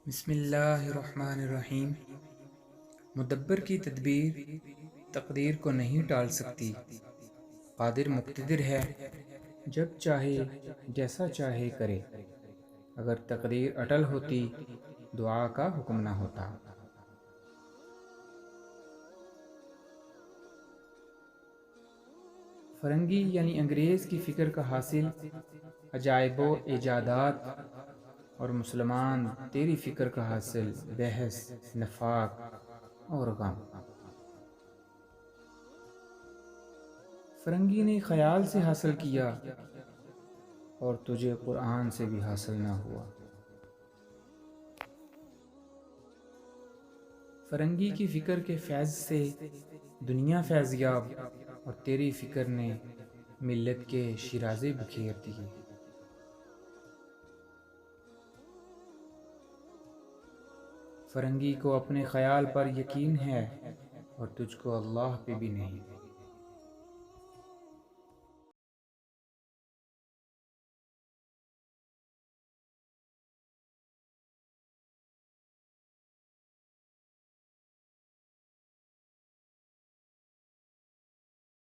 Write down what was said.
بسم اللہ الرحمن الرحیم۔ مدبر کی تدبیر تقدیر کو نہیں ٹال سکتی۔ قادر مقتدر ہے، جب چاہے جیسا چاہے کرے۔ اگر تقدیر اٹل ہوتی دعا کا حکم نہ ہوتا۔ فرنگی یعنی انگریز کی فکر کا حاصل عجائب و ایجادات، اور مسلمان تیری فکر کا حاصل بحث، نفاق اور غم۔ فرنگی نے خیال سے حاصل کیا اور تجھے قرآن سے بھی حاصل نہ ہوا۔ فرنگی کی فکر کے فیض سے دنیا فیض یاب، اور تیری فکر نے ملت کے شیرازے بکھیر دیے۔ فرنگی کو اپنے خیال پر یقین ہے اور تجھ کو اللہ پہ بھی نہیں۔